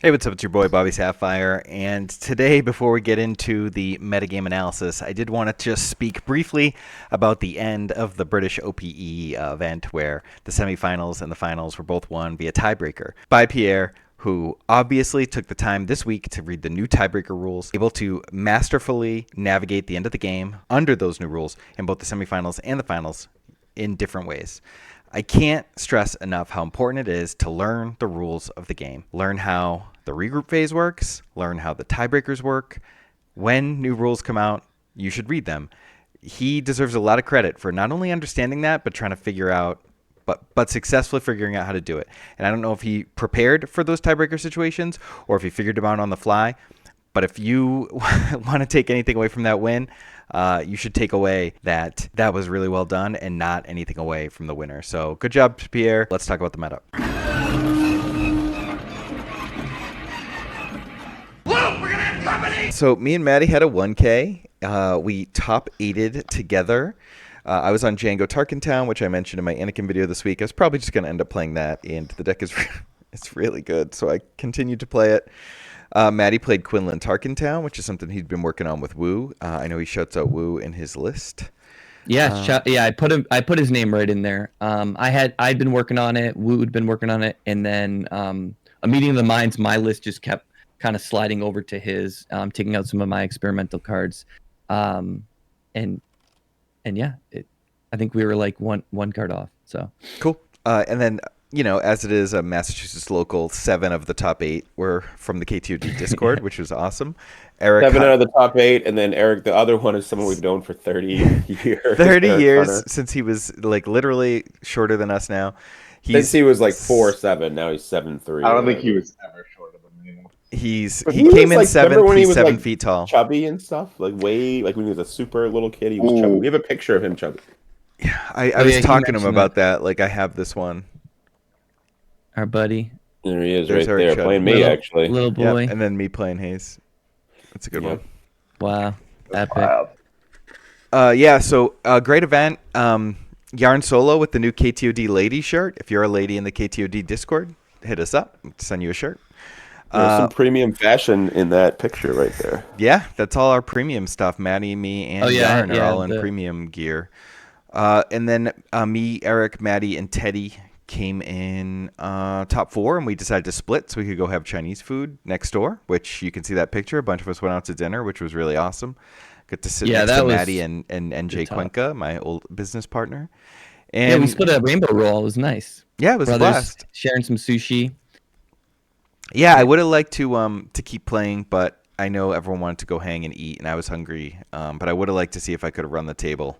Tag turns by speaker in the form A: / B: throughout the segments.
A: Hey, what's up? It's your boy Bobby Sapphire, and today, before we get into the metagame analysis, I did want to just speak briefly about the end of the British OPE event, where the semifinals and the finals were both won via tiebreaker by Pierre, who obviously took the time this week to read the new tiebreaker rules, able to masterfully navigate the end of the game under those new rules in both the semifinals and the finals in different ways. I can't stress enough how important it is to learn the rules of the game. Learn how the regroup phase works, learn how the tiebreakers work. When new rules come out, you should read them. He deserves a lot of credit for not only understanding that, but trying to figure out, but successfully figuring out how to do it. And I don't know if he prepared for those tiebreaker situations or if he figured them out on the fly. But if you want to take anything away from that win, you should take away that was really well done and not anything away from the winner. So good job, Pierre. Let's talk about the meta.
B: Whoa, we're gonna have company!
A: So me and Maddie had a 1K. We top 8'd together. I was on Jango Tarkentown, which I mentioned in my Anakin video this week. I was probably just going to end up playing that, and the deck is it's really good, so I continued to play it. Maddie played Quinlan Tarkentown, which is something he'd been working on with Wu. I know he shouts out Wu in his list.
C: Yeah, I put his name right in there. I'd been working on it. Wu had been working on it, and then a meeting of the minds. My list just kept kind of sliding over to his, taking out some of my experimental cards, and yeah, I think we were like one card off. So
A: cool. And then, you know, as it is a Massachusetts local, 7 of the top 8 were from the KTOD Discord, which was awesome. Eric
D: 7 out of the top 8, and then Eric, the other one, is someone we've known for 30 years.
A: 30
D: Eric
A: years
D: Hunter.
A: Since he was like literally shorter than us now.
D: Since he was like 4'7", now he's 7'3".
E: I don't think he was ever shorter than me.
A: He
D: was,
A: came in
D: like,
A: 7th.
D: when
A: He's
D: was
A: 7
D: like
A: feet tall.
D: chubby and stuff, like when he was a super little kid, he was chubby. We have a picture of him chubby.
A: Yeah, I was talking to him about that. Like, I have this one.
C: our buddy,
D: There he is,
A: There's
D: right
A: Eric
D: there,
A: Chubby.
D: playing me actually.
C: little boy.
A: Yep, and then me playing Hayes. That's a good one.
C: Wow, epic.
E: Wild.
A: Yeah, so great event. Yarn Solo with the new KTOD lady shirt. If you're a lady in the KTOD Discord, hit us up. We'll send you a shirt.
D: There's some premium fashion in that picture right there.
A: Yeah, that's all our premium stuff. Maddie, me, and Yarn are all in premium gear. And then me, Eric, Maddie, and Teddy came in top 4, and we decided to split so we could go have Chinese food next door, which you can see that picture. A bunch of us went out to dinner, which was really awesome. Got to sit next to Maddie and NJ Cuenca, my old business partner. And
C: yeah, we split a rainbow roll. It was nice.
A: Yeah, it was a blast.
C: Sharing some sushi.
A: Yeah, I would have liked to keep playing, but I know everyone wanted to go hang and eat, and I was hungry. But I would have liked to see if I could have run the table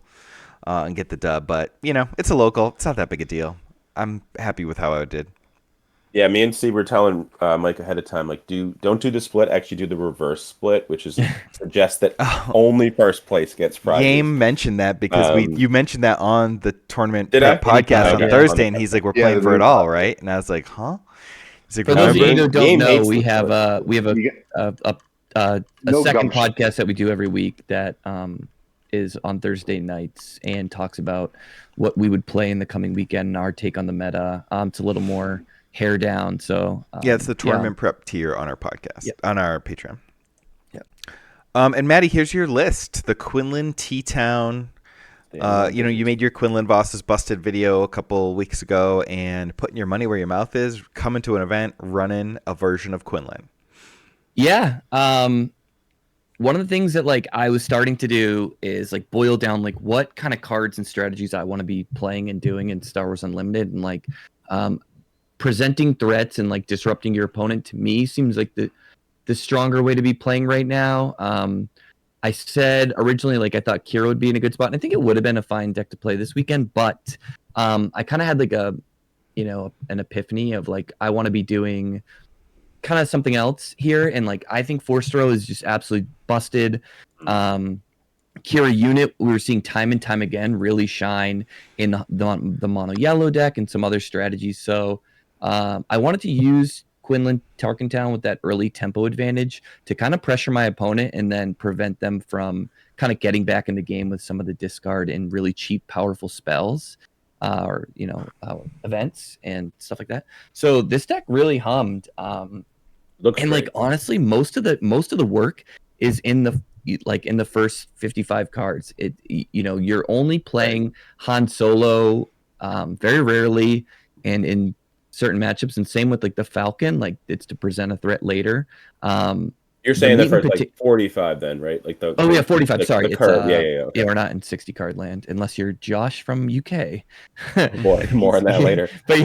A: and get the dub. But, you know, it's a local. It's not that big a deal. I'm happy with how I did.
D: Yeah, me and Steve were telling Mike ahead of time, like, don't do the split, actually do the reverse split, which is suggests that only first place gets prizes.
A: Game mentioned that because you mentioned that on the tournament
D: podcast
A: on Thursday, and he's like, we're playing for it all, right? And I was like, huh? Like,
C: for those of you who don't know, we have a second podcast that we do every week that is on Thursday nights and talks about what we would play in the coming weekend and our take on the meta. It's a little more hair down. So
A: yeah, it's the tournament prep tier on our podcast, on our Patreon. Yeah. And Maddie, here's your list. The Quinlan T-Town. You know, you made your Quinlan Vos busted video a couple weeks ago, and putting your money where your mouth is, coming to an event, running a version of Quinlan.
C: Yeah. One of the things that like I was starting to do is like boil down like what kind of cards and strategies I want to be playing and doing in Star Wars Unlimited, and like presenting threats and like disrupting your opponent to me seems like the stronger way to be playing right now. I said originally, like, I thought Kira would be in a good spot, and I think it would have been a fine deck to play this weekend, but I kind of had like a, you know, an epiphany of like, I want to be doing kind of something else here, and like, I think Force Throw is just absolutely busted. Kira unit, we were seeing time and time again really shine in the mono yellow deck and some other strategies, so I wanted to use Quinlan Tarkentown with that early tempo advantage to kind of pressure my opponent and then prevent them from kind of getting back in the game with some of the discard and really cheap, powerful spells or, you know, events and stuff like that. So this deck really hummed.
D: Looks
C: And
D: great.
C: like honestly, most of the work is in the first 55 cards. You're only playing Han Solo very rarely and in certain matchups, and same with like the Falcon, like it's to present a threat later.
D: You're
C: The
D: saying the
C: meat in
D: first like 45 then, right? Like the
C: Oh yeah, 45.
D: the,
C: Sorry,
D: the
C: it's
D: curve. Yeah. Okay.
C: yeah, we're not in 60 card land unless you're Josh from UK.
D: More on that later.
C: But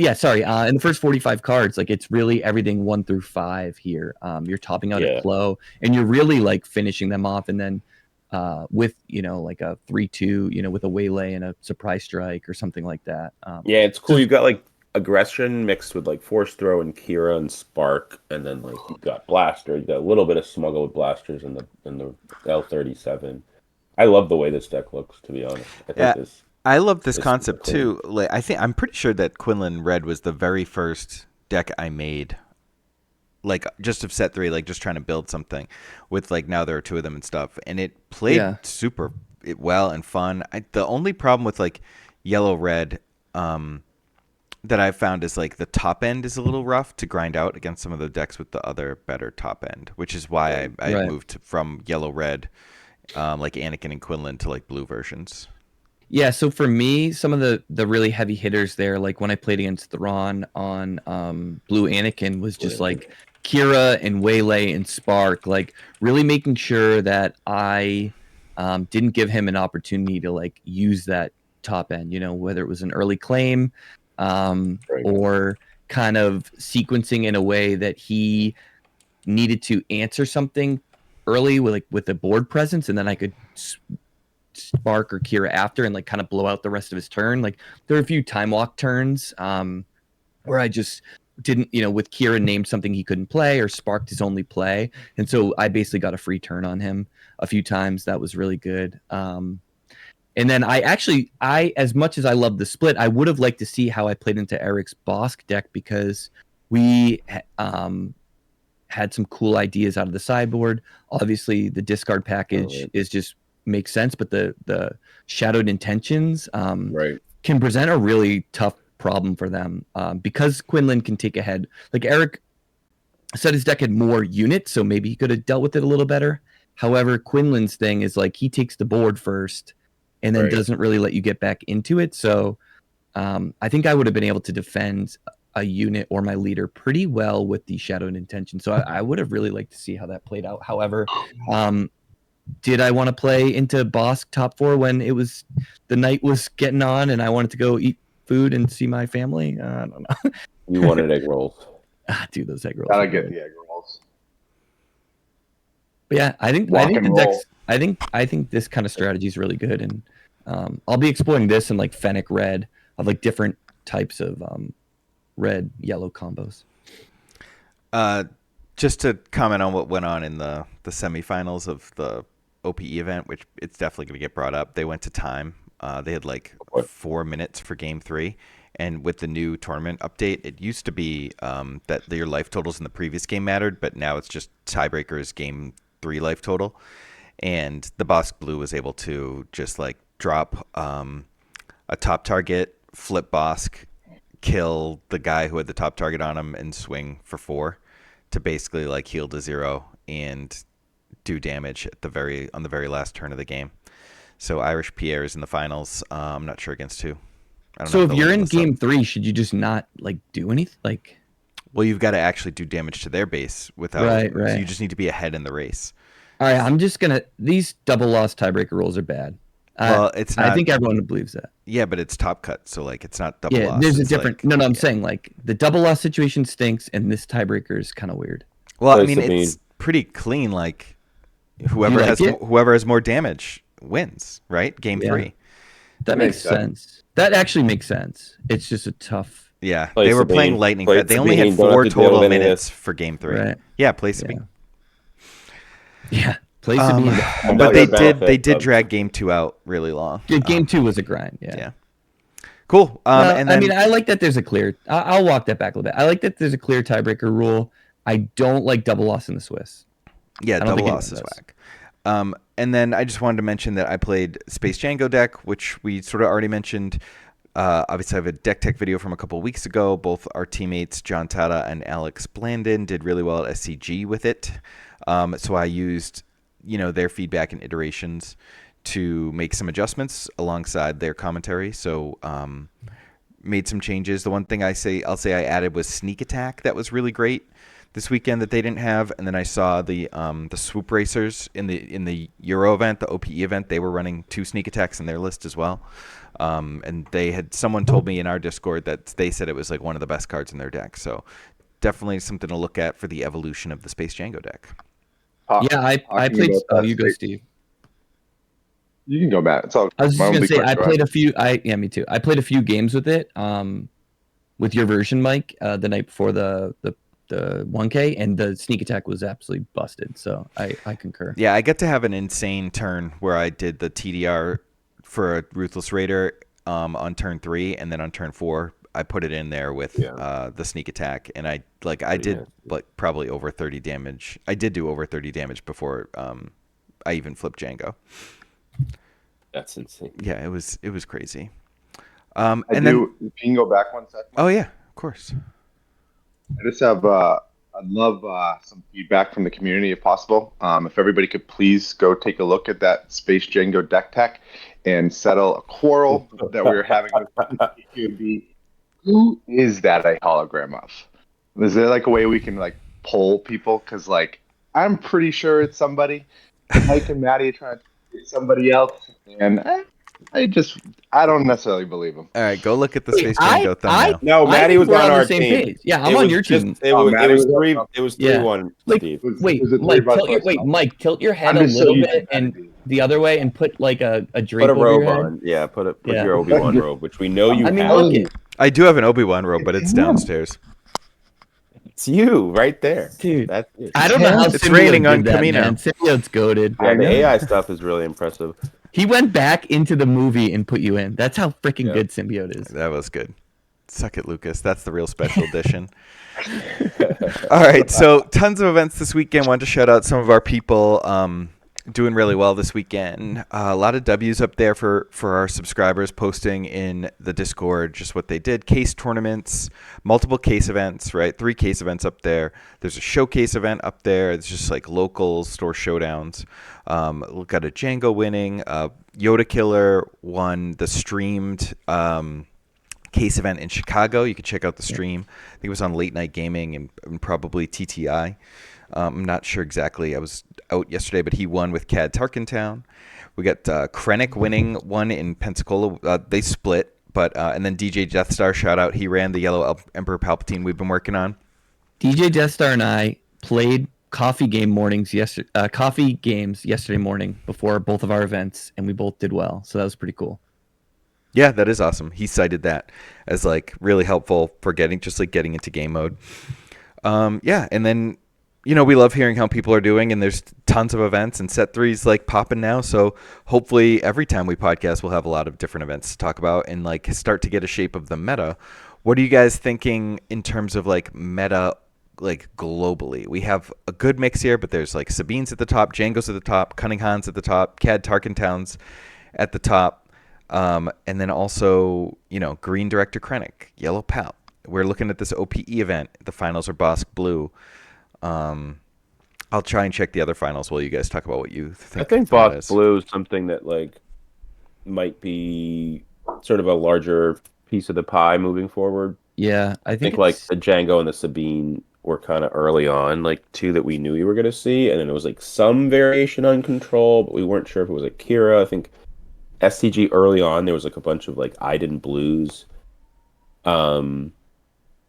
C: yeah. Sorry. In the first 45 cards, like it's really everything 1 through 5 here. You're topping out
D: Yeah.
C: at Clo, and you're really like finishing them off, and then with like a 3-2, with a waylay and a surprise strike or something like that.
D: Yeah, it's cool. You've got like aggression mixed with like force throw and Kira and Spark, and then like you've got blaster. You got a little bit of smuggle with blasters in the L37. I love the way this deck looks, to be honest.
A: I love this
D: It's
A: concept
D: cool.
A: too. Like, I'm pretty sure that Quinlan Red was the very first deck I made. Like just of set 3, like just trying to build something with like now there are 2 of them and stuff, and it played super well and fun. The only problem with like yellow red that I've found is like the top end is a little rough to grind out against some of the decks with the other better top end, which is why I moved from yellow red, like Anakin and Quinlan, to like blue versions.
C: Yeah, so for me, some of the really heavy hitters there, like when I played against Thrawn on Blue Anakin, was just like Kira and Waylay and Spark, like really making sure that I didn't give him an opportunity to like use that top end, whether it was an early claim or kind of sequencing in a way that he needed to answer something early with a board presence, and then I could Spark or Kira after and like kind of blow out the rest of his turn. Like there are a few time walk turns where I just didn't, with Kira named something he couldn't play or sparked his only play, and so I basically got a free turn on him a few times. That was really good. And then I as much as I love the split, I would have liked to see how I played into Eric's Bossk deck, because we had some cool ideas out of the sideboard. Obviously, the discard package is just makes sense, but the Shadowed Intentions can present a really tough problem for them because Quinlan can take ahead. Like Eric said, his deck had more units, so maybe he could have dealt with it a little better. However, Quinlan's thing is like he takes the board first and then doesn't really let you get back into it. So I think I would have been able to defend a unit or my leader pretty well with the Shadowed Intention. So I would have really liked to see how that played out. However, did I want to play into Bossk top 4 when the night was getting on and I wanted to go eat food and see my family? I don't know.
D: You wanted egg rolls.
C: Dude, those egg rolls.
E: Gotta get the egg rolls.
C: But yeah, I think the decks. I think this kind of strategy is really good, and I'll be exploring this in like Fennec Red of like different types of red yellow combos.
A: Just to comment on what went on in the semifinals of the OPE event, which it's definitely going to get brought up. They went to time. They had like 4 minutes for game 3. And with the new tournament update, it used to be that your life totals in the previous game mattered, but now it's just tiebreakers game 3 life total. And the Bossk Blue was able to just like drop a top target, flip Bossk, kill the guy who had the top target on him, and swing for 4 to basically like heal to 0 and do damage at on the very last turn of the game. So Irish Pierre is in the finals. I'm not sure against who.
C: So if you're in game 3, should you just not like do anything? Like,
A: well, you've got to actually do damage to their base without.
C: Right.
A: So you just need to be ahead in the race.
C: All right, I'm just gonna. These double loss tiebreaker rules are bad.
A: Well, it's not.
C: I think everyone believes that.
A: Yeah, but it's top cut, so like it's not double loss.
C: There's a
A: It's
C: different.
A: like,
C: I'm saying like the double loss situation stinks, and this tiebreaker is kind of weird.
A: Well, I mean, it's pretty clean. Like whoever has more damage wins, right? Game 3.
C: That makes sense. That actually makes sense. It's just a tough.
A: Yeah, they were playing lightning. They only had 4 total minutes for game 3.
C: Right.
A: Yeah, play Sabine.
C: Yeah, play Sabine.
A: But they did drag game 2 out really long.
C: Yeah, game 2 was a grind. Yeah.
A: Cool. And then,
C: I mean, I like that there's a clear. I'll walk that back a little bit. I like that there's a clear tiebreaker rule. I don't like double loss in the Swiss.
A: Yeah, double loss is whack. And then I just wanted to mention that I played Space Jango deck, which we sort of already mentioned. Obviously, I have a deck tech video from a couple weeks ago. Both our teammates, John Tata and Alex Blandon, did really well at SCG with it. So I used, their feedback and iterations to make some adjustments alongside their commentary. So made some changes. The one thing I'll say I added was sneak attack. That was really great this weekend that they didn't have. And then I saw the swoop racers in the Euro event, the OPE event. They were running 2 sneak attacks in their list as well. And someone told me in our Discord that they said it was like one of the best cards in their deck. So definitely something to look at for the evolution of the Space Jango deck.
C: Yeah, I played. Oh, you go, Steve.
E: You can go, Matt. It's all.
C: I was just gonna say I played
E: ahead.
C: a few. Yeah, me too. I played a few games with it. With your version, Mike, the night before the 1K, and the sneak attack was absolutely busted. So I concur.
A: Yeah, I get to have an insane turn where I did the TDR for a Ruthless Raider on turn 3, and then on turn 4 I put it in there with the sneak attack, and I did probably over 30 damage. I did do over 30 damage before I even flipped Jango.
D: That's insane.
A: Yeah, it was crazy.
E: If you can go back 1 second.
A: Oh yeah, of course.
E: I just have I'd love some feedback from the community if possible. If everybody could please go take a look at that Space Jango deck tech and settle a quarrel that we were having with KTOD. Who is that a hologram of? Is there like a way we can like poll people? Because like I'm pretty sure it's somebody. Mike and Maddie are trying to get somebody else, and I don't necessarily believe them.
A: All right, go look at the Space Jango thumbnail.
D: No, Maddie was on our team.
C: Page. Yeah, I'm on your team.
D: It was 3-1.
C: Like,
D: Steve.
C: wait,
E: Was it
C: Mike, tilt your head
E: I'm
C: a
E: just so
C: little
E: used to
C: bit and the other way, and put like a drape
D: Put a
C: over
D: robe
C: your head.
D: on. Yeah, put your Obi-Wan robe, which we know you
C: I mean,
D: have.
C: look it,
A: I do have an Obi-Wan robe, but it's downstairs.
D: It's you right there,
C: dude.
D: That's it.
C: I don't know how
A: It's
C: Symbiote
A: raining
C: did
A: on
C: that,
A: Camino.
C: man. Symbiote's goated.
D: Yeah, the AI stuff is really impressive.
C: He went back into the movie and put you in. That's how freaking
D: Yeah.
C: good Symbiote is.
A: That was good. Suck it, Lucas. That's the real special edition. All right, so tons of events this weekend. Wanted to shout out some of our people doing really well this weekend. A lot of W's up there for our subscribers, posting in the Discord just what they did. Case tournaments, multiple case events, right? 3 case events up there. There's a showcase event up there. It's just like local store showdowns. Look at a Jango winning. Yoda Killer won the streamed case event in Chicago. You can check out the stream. I think it was on Late Night Gaming and probably TTI. I'm not sure exactly. I was out yesterday, but he won with Cad Tarkentown. We got Krennic winning one in Pensacola. They split, but and then DJ Deathstar, shout out. He ran the Yellow Emperor Palpatine we've been working on.
C: DJ Deathstar and I played coffee games yesterday morning before both of our events, and we both did well. So that was pretty cool.
A: Yeah, that is awesome. He cited that as like really helpful for getting into game mode. Yeah, and then we love hearing how people are doing, and there's tons of events, and set 3's like popping now. So hopefully every time we podcast, we'll have a lot of different events to talk about and like start to get a shape of the meta. What are you guys thinking in terms of like meta, like globally? We have a good mix here, but there's like Sabine's at the top, Jango's at the top, Cunningham's at the top, Cad Tarkentown's at the top, and then also Green Director Krennic, Yellow Pal. We're looking at this OPE event. The finals are Bossk Blue. I'll try and check the other finals while you guys talk about what you think.
D: I think Bossk Blue is something that like might be sort of a larger piece of the pie moving forward.
C: Yeah, I think
D: like the Jango and the Sabine were kind of early on, like 2 that we knew we were going to see, and then it was like some variation on Control, but we weren't sure if it was Akira. I think SCG early on there was like a bunch of like Iden Blues. And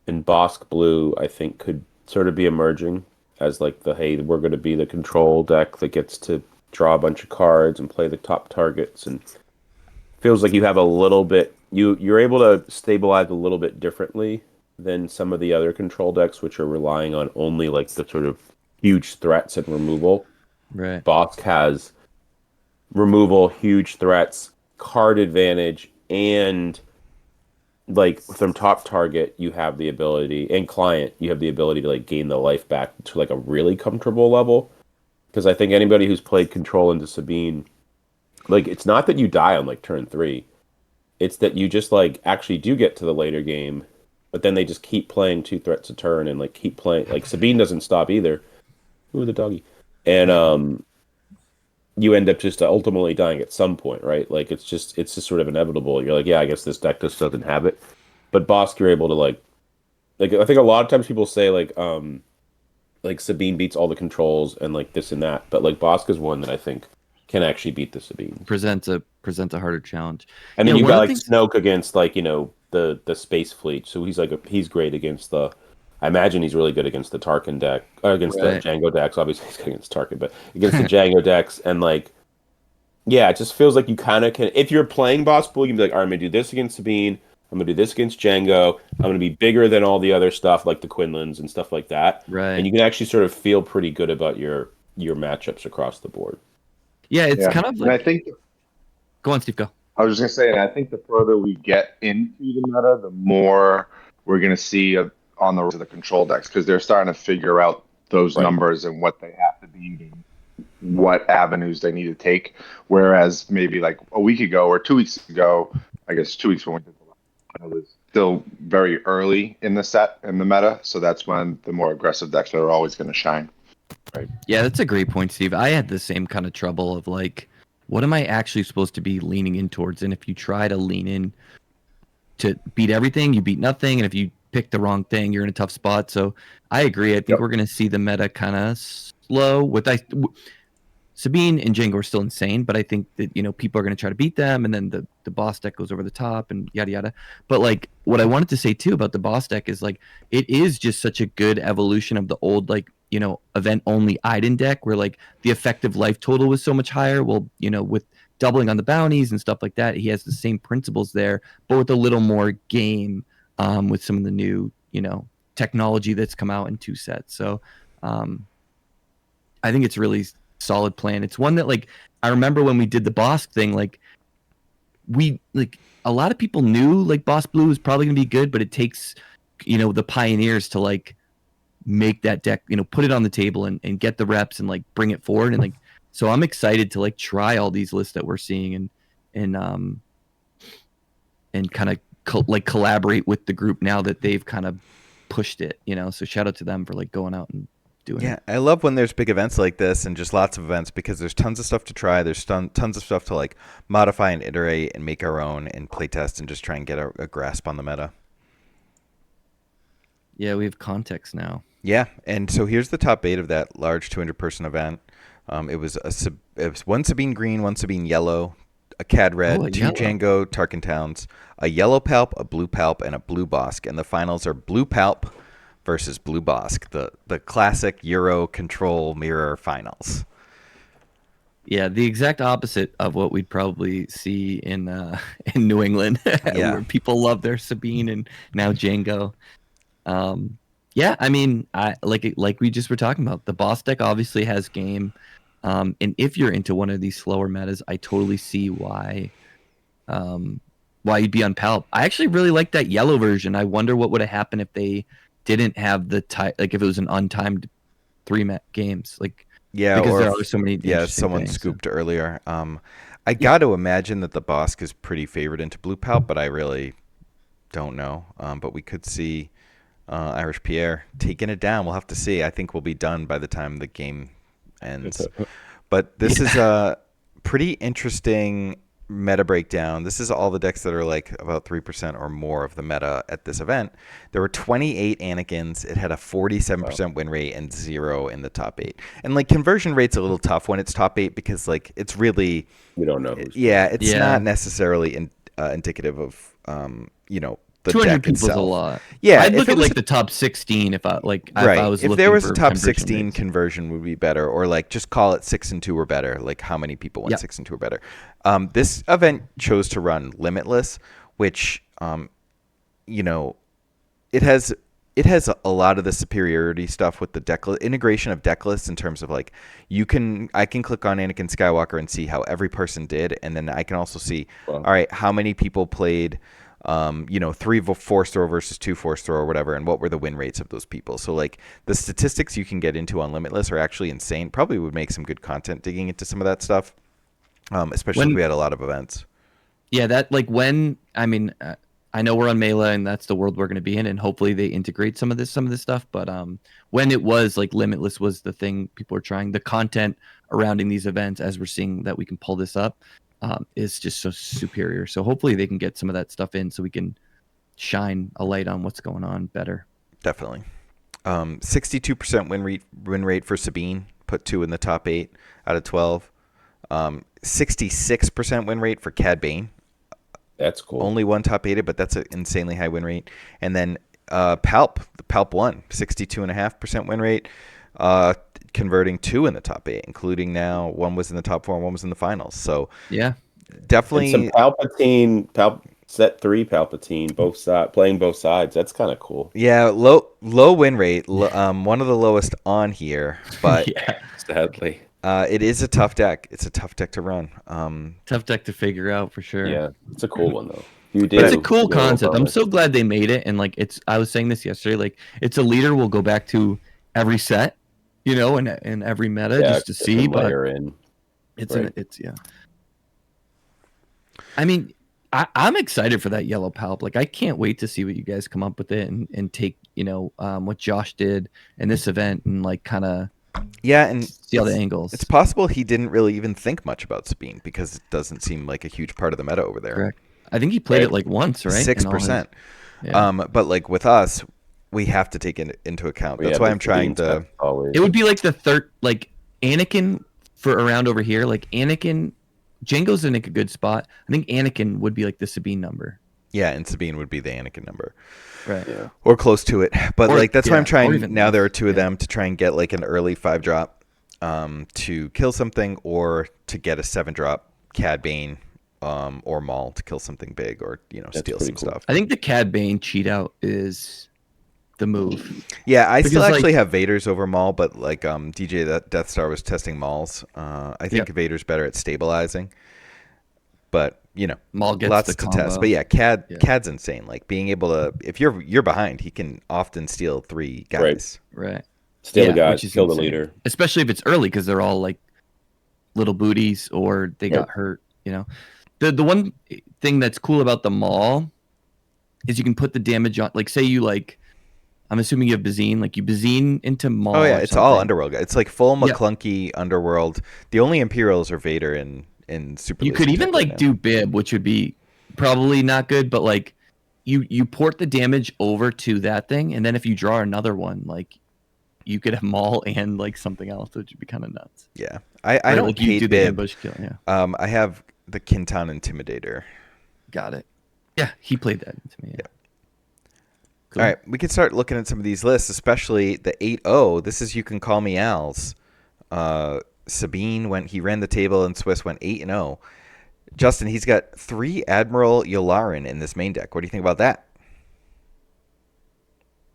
D: Bossk Blue I think could sort of be emerging as like we're going to be the control deck that gets to draw a bunch of cards and play the top targets, and feels like you have a little bit you're able to stabilize a little bit differently than some of the other control decks, which are relying on only like the sort of huge threats and removal.
C: right.
D: Bossk has removal, huge threats, card advantage, and like from top target you have the ability, and client you have the ability to like gain the life back to like a really comfortable level. Because I think anybody who's played control into Sabine, like it's not that you die on like turn 3. It's that you just like actually do get to the later game, but then they just keep playing two threats a turn and like keep playing. Like Sabine doesn't stop either. Ooh, the doggy. And you end up just ultimately dying at some point, right? Like it's just sort of inevitable. You're like, yeah, I guess this deck just doesn't have it. But Bossk, you're able to like I think a lot of times people say like Sabine beats all the controls and like this and that, but like Bossk is one that I think can actually beat the Sabine.
C: Presents a harder challenge.
D: And then
C: Yeah,
D: you
C: one
D: got
C: of
D: like
C: the things.
D: Snoke against like the space fleet, so he's great against the. I imagine he's really good against the Tarkin deck, against the
C: Right.
D: Jango decks. Obviously, he's good against Tarkin, but against the Jango decks, and like, yeah, it just feels like you kind of can. If you're playing Boss Pool, you can be like, all right, I'm gonna do this against Sabine. I'm gonna do this against Jango. I'm gonna be bigger than all the other stuff, like the Quinlans and stuff like that. And
C: Right.
D: you can actually sort of feel pretty good about your matchups across the board.
C: Yeah, it's
E: Yeah,
C: kind of
E: and I
C: like.
E: think
C: Go on, Steve. Go.
E: I was just gonna say, and I think the further we get into the meta, the more we're gonna see on the rise of the control decks because they're starting to figure out those
D: Right.
E: numbers and what they have to beat and what avenues they need to take. Whereas maybe like a week ago or 2 weeks ago, I guess 2 weeks when we did the last one, it was still very early in the set in the meta, so that's when the more aggressive decks are always going to shine.
D: Right.
C: Yeah, that's a great point, Steve. I had the same kind of trouble of like, what am I actually supposed to be leaning in towards? And if you try to lean in to beat everything, you beat nothing. And if you pick the wrong thing, you're in a tough spot. So I agree. I think
E: Yep.
C: we're going to see the meta kind of slow. Sabine and Jango are still insane, but I think that people are going to try to beat them, and then the boss deck goes over the top and yada yada. But like what I wanted to say too about the boss deck is like it is just such a good evolution of the old like event only Iden deck where like the effective life total was so much higher. Well, with doubling on the bounties and stuff like that, he has the same principles there, but with a little more game with some of the new technology that's come out in two sets. So I think it's really solid plan. It's one that like I remember when we did the Bossk thing, like we like a lot of people knew like Boss Blue was probably gonna be good, but it takes the pioneers to like make that deck, put it on the table and get the reps and like bring it forward. And like so I'm excited to like try all these lists that we're seeing and kind of like collaborate with the group now that they've kind of pushed it, so shout out to them for like going out and doing
A: Yeah,
C: it.
A: I love when there's big events like this and just lots of events because there's tons of stuff to try. There's tons of stuff to like modify and iterate and make our own and play test and just try and get a grasp on the meta.
C: Yeah, we have context now.
A: Yeah, and so here's the top 8 of that large 200-person event. It was one Sabine green, one Sabine yellow, a Cad red,
C: Oh, a
A: 2
C: yellow.
A: Jango Tarkin Towns, a yellow Palp, a blue Palp, and a blue Bossk. And the finals are blue Palp versus blue Bossk, the classic Euro control mirror finals.
C: Yeah, the exact opposite of what we'd probably see in in New England,
A: Yeah.
C: where people love their Sabine and now Django. Yeah, I mean, I like we just were talking about. The boss deck obviously has game, and if you're into one of these slower metas, I totally see why you'd be on Palp. I actually really like that yellow version. I wonder what would have happened if they didn't have like if it was an untimed games, like.
A: Yeah,
C: Because
A: or
C: there are so many interesting
A: someone
C: things.
A: scooped earlier. I got to imagine that the Bossk is pretty favored into blue Palp, but I really don't know. But we could see Irish Pierre taking it down. We'll have to see. I think we'll be done by the time the game ends. But this is a pretty interesting meta breakdown. This is all the decks that are like about 3% or more of the meta at this event. There were 28 Anakins. It had a 47% win rate and 0 in the top 8. And like conversion rate's a little tough when it's top 8 because like it's really
D: We don't know.
A: it's not necessarily indicative of the
C: 200
A: deck
C: people's
A: itself.
C: a lot.
A: Yeah,
C: I'd
A: if
C: look
A: it
C: at
A: was
C: like the top 16 if I was
A: if
C: looking
A: there was
C: for
A: a top
C: conversion
A: 16
C: rates.
A: conversion would be better, or like just call it 6 and 2 or better. Like how many people went
C: Yep.
A: 6 and 2 or better. This event chose to run limitless, which it has a lot of the superiority stuff with the integration of deck lists in terms of like I can click on Anakin Skywalker and see how every person did, and then I can also see all right, how many people played 3 force throw versus 2 force throw or whatever, and what were the win rates of those people. So like the statistics you can get into on Limitless are actually insane. Probably would make some good content digging into some of that stuff, especially if we had a lot of events.
C: Yeah, that like when I mean, I know we're on Melee and that's the world we're going to be in, and hopefully they integrate some of this stuff. But when it was like Limitless was the thing people are trying, the content surrounding these events, as we're seeing that we can pull this up, is just so superior. So hopefully they can get some of that stuff in so we can shine a light on what's going on better.
A: Definitely. 62% win rate for Sabine, put 2 in the top 8 out of 12. 66% win rate for Cad Bane.
D: That's cool.
A: Only 1 top 8, but that's an insanely high win rate. And then Palp 1, 62.5% win rate, converting 2 in the top 8, including now 1 was in the top 4 and 1 was in the finals. So
C: yeah,
A: definitely
D: and some Palpatine, set 3 Palpatine, playing both sides. That's kind of cool.
A: Yeah, low win rate, one of the lowest on here, but
C: yeah,
D: Sadly.
A: It is a tough deck. It's a tough deck to run.
C: tough deck to figure out for sure.
D: Yeah, it's a cool one though.
C: It's a cool concept. I'm so glad they made it, and like I was saying this yesterday. Like it's a leader we'll go back to every set, you know, and every meta just to see. But it's yeah. I mean, I'm excited for that yellow palp. Like I can't wait to see what you guys come up with it and take what Josh did in this event and like kind of.
A: Yeah, and
C: see all the angles.
A: It's possible he didn't really even think much about Sabine because it doesn't seem like a huge part of the meta over there.
C: Correct. I think he played it like once, right?
A: 6%.
C: Yeah.
A: But like with us, we have to take it into account. That's why I'm trying to.
C: It would be like the third, like Anakin for around over here. Like Anakin, Jango's in a good spot. I think Anakin would be like the Sabine number.
A: Yeah, and Sabine would be the Anakin number.
C: Right. Yeah.
A: Or close to it. But like that's why I'm trying now there are 2 of them to try and get like an early 5-drop to kill something or to get a 7-drop Cad Bane or Maul to kill something big or steal some stuff.
C: I think the Cad Bane cheat out is the move.
A: Yeah, I still actually have Vader's over Maul, but like DJ that Death Star was testing Mauls. I think Vader's better at stabilizing. But
C: Maul gets
A: lots
C: the
A: to
C: combo.
A: test. But yeah, Cad's insane. Like being able to, if you're behind, he can often steal 3 guys.
C: Right.
D: Steal the guy, kill the leader.
C: Especially if it's early because they're all like little booties or they got hurt. The one thing that's cool about the Maul is you can put the damage on. Like say you like, I'm assuming you have Bazine. Like you Bazine into Maul.
A: Oh yeah, it's all Underworld. It's like full McClunky Underworld. The only Imperials are Vader and Super.
C: You could even like do Bib, which would be probably not good, but like you port the damage over to that thing, and then if you draw another one, like you could have Maul and like something else, which would be kind of nuts.
A: Yeah, I don't
C: like,
A: hate
C: you do
A: Bib.
C: The ambush kill. Yeah.
A: I have the Kintan Intimidator.
C: Got it. Yeah, he played that into me. Yeah.
A: Cool. All right, we can start looking at some of these lists, especially the 8-0. This is You Can Call Me Al's. Sabine he ran the table and Swiss went 8-0. Justin, he's got 3 Admiral Yularen in this main deck. What do you think about that?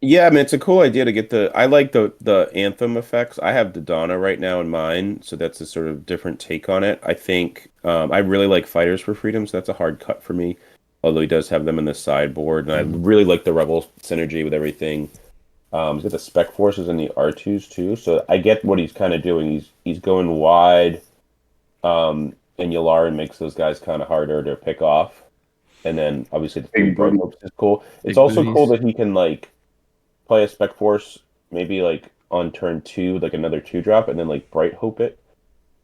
D: Yeah, I mean it's a cool idea to get I like the Anthem effects. I have the Donna right now in mine, so that's a sort of different take on it. I think I really like Fighters for Freedom, so that's a hard cut for me. Although he does have them in the sideboard, and I really like the Rebel synergy with everything. He's got the Spec Forces and the R2s too, so I get what he's kind of doing. He's going wide, and Yularen makes those guys kind of harder to pick off. And then obviously the 3 Bright Hopes is cool. It's also cool that he can like play a Spec Force maybe like on turn 2, like another 2-drop, and then like Bright Hope it,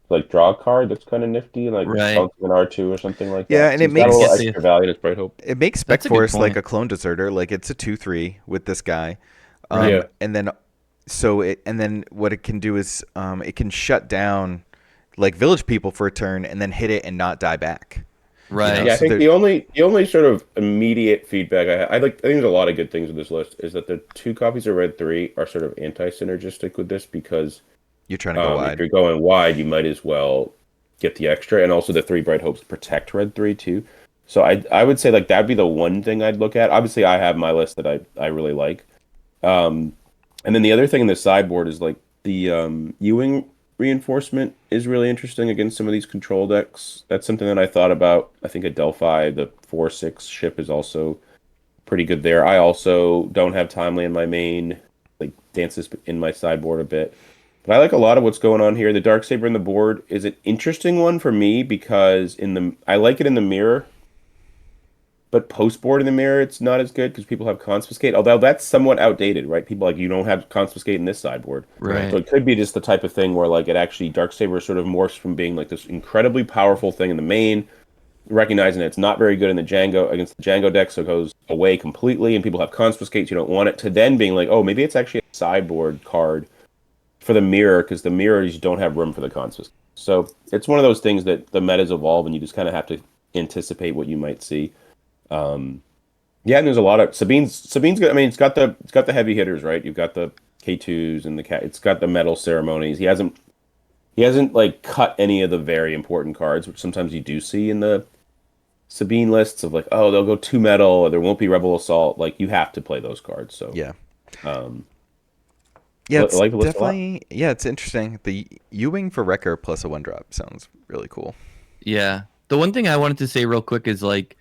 D: like draw a card. That's kind of nifty, like an R2 or something like that.
A: Yeah, and
D: so
A: it makes
D: a little extra value as Bright Hope.
A: It makes Spec Force like a clone deserter. Like it's a 2/3 with this guy. And then what it can do is it can shut down like village people for a turn and then hit it and not die back.
C: Right.
D: Yeah, I think the only sort of immediate feedback I think there's a lot of good things with this list is that the 2 copies of Red 3 are sort of anti-synergistic with this because
A: you're trying to go wide.
D: If you're going wide, you might as well get the extra, and also the 3 Bright Hopes protect Red 3 too. So I would say like that'd be the one thing I'd look at. Obviously, I have my list that I really like. And then the other thing in the sideboard is like the Ewing reinforcement is really interesting against some of these control decks. That's something that I thought about. I think at Delphi, the 4/6 ship is also pretty good there. I also don't have Timely in my main, like dances in my sideboard a bit. But I like a lot of what's going on here. The Darksaber in the board is an interesting one for me because I like it in the mirror but post board in the mirror, it's not as good because people have confiscate. Although that's somewhat outdated, right? People like you don't have confiscate in this sideboard,
C: Right.
D: so it could be just the type of thing where like it actually Darksaber sort of morphs from being like this incredibly powerful thing in the main, recognizing that it's not very good in the Jango against the Jango deck, so it goes away completely, and people have confiscates, you don't want it, to then being like, oh, maybe it's actually a sideboard card for the mirror because the mirrors don't have room for the confiscate. So it's one of those things that the metas evolve, and you just kind of have to anticipate what you might see. Yeah, and there's a lot of Sabine's good. I mean, it's got the heavy hitters, right? You've got the K2s and the cat. It's got the medal ceremonies. He hasn't like cut any of the very important cards, which sometimes you do see in the Sabine lists of like, oh, they'll go 2 medal, or there won't be Rebel Assault. Like you have to play those cards. So
A: Yeah.
D: Yeah,
A: It's
D: like the list a lot.
A: definitely, yeah, it's interesting. The U-Wing for Wrecker plus a 1-drop sounds really cool.
C: Yeah. The one thing I wanted to say real quick is like,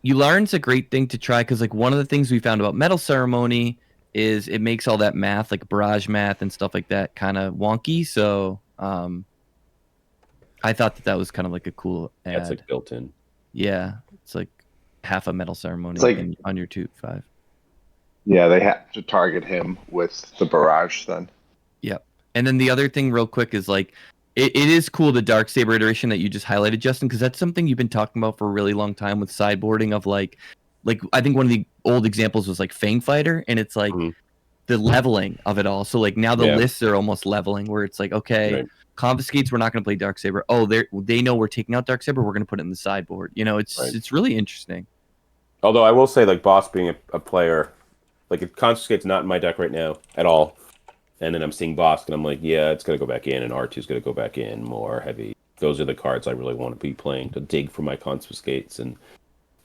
C: Yularn's a great thing to try because like one of the things we found about Medal Ceremony is it makes all that math, like barrage math and stuff like that, kind of wonky. So I thought that was kind of like a cool ad.
D: That's like built in.
C: Yeah, it's like half a Medal Ceremony
E: It's like-
C: on your 2/5.
E: Yeah, they have to target him with the barrage then.
C: Yep. And then the other thing real quick is like it is cool the Darksaber iteration that you just highlighted, Justin, because that's something you've been talking about for a really long time with sideboarding of like I think one of the old examples was like Fang Fighter, and it's like the leveling of it all. So like now the lists are almost leveling where it's like, okay,
D: Right.
C: confiscates, we're not going to play Darksaber. Oh, they know we're taking out Darksaber, we're going to put it in the sideboard. You know, it's really interesting.
D: Although I will say, like Bossk being a player, like if confiscate's not in my deck right now at all, and then I'm seeing Bossk and I'm like, yeah, it's gonna go back in, and R2's gonna go back in more heavy. Those are the cards I really want to be playing to dig for my confiscates and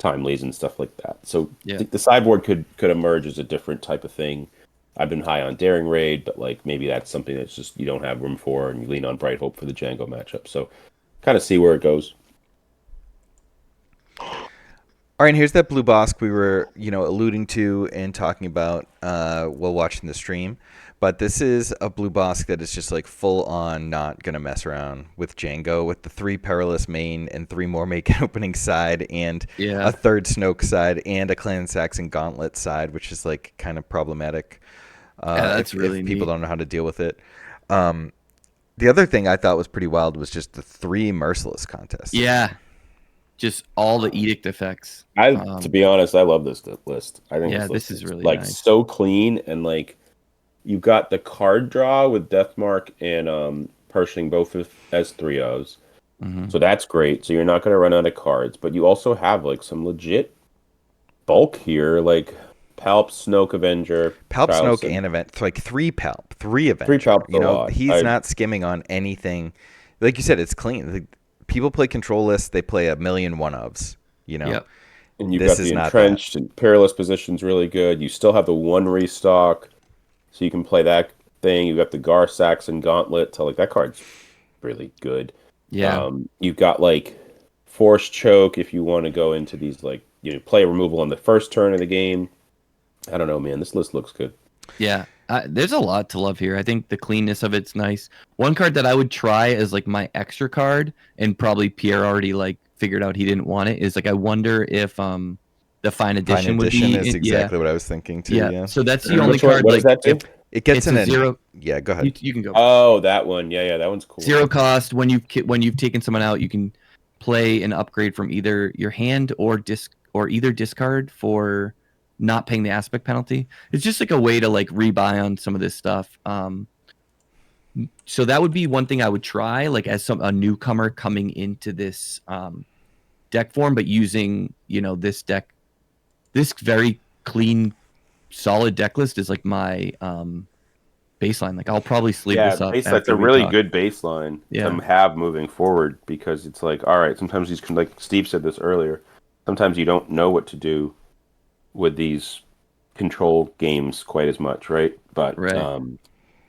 D: timelies and stuff like that. So the sideboard could emerge as a different type of thing. I've been high on Daring Raid, but like maybe that's something that's just you don't have room for, and you lean on Bright Hope for the Jango matchup. So kind of see where it goes.
A: All right, here's that blue Bossk we were, alluding to and talking about while watching the stream. But this is a blue Bossk that is just like full on not gonna mess around with Jango, with the 3 perilous main and 3 more make an opening side and a 3rd Snoke side and a Clan Saxon Gauntlet side, which is like kind of problematic.
C: That's really
A: if people
C: neat.
A: don't know how to deal with it. The other thing I thought was pretty wild was just the 3 Merciless contests.
C: Yeah. Just all the edict effects.
D: To be honest, I love this list. I think
C: this is really
D: like
C: nice.
D: so clean, and like you've got the card draw with Deathmark and Pershing both as 3-0s. So that's great. So you're not going to run out of cards, but you also have like some legit bulk here, like Palp, Snoke, Avenger,
A: Palp,
D: Krausen.
A: Snoke, and Event. Like 3 Palp, 3 Avenger.
D: 3 Palp's a lot.
A: He's not skimming on anything. Like you said, it's clean. Like, people play control lists. They play a million one-ofs.
C: Yep.
D: And you've
A: This
D: got
A: is
D: the
A: not
D: entrenched and perilous positions really good. You still have the 1 restock, so you can play that thing. You've got the Gar Saxon Gauntlet. So like that card's really good.
C: Yeah.
D: You've got like Force Choke if you want to go into these like play removal on the first turn of the game. I don't know, man. This list looks good.
C: Yeah. There's a lot to love here. I think the cleanness of it's nice. One card that I would try as like my extra card, and probably Pierre already like figured out he didn't want it, is like I wonder if the Fine Edition would be.
A: Is exactly what I was thinking too. Yeah.
C: So that's the only card.
D: What
C: like
D: does that do?
A: It gets
C: it's
A: in
C: a zero.
A: Yeah, go ahead.
C: You can go.
D: Oh, that one. Yeah, that one's cool.
C: 0 cost. When you've taken someone out, you can play an upgrade from either your hand or discard for not paying the aspect penalty. It's just like a way to like rebuy on some of this stuff. So that would be one thing I would try, like as a newcomer coming into this deck form, but using this very clean, solid deck list is like my baseline. Like I'll probably sleeve this up.
D: That's a really good baseline to have moving forward, because it's like, all right, sometimes these, like Steve said this earlier, sometimes you don't know what to do with these control games quite as much, right? But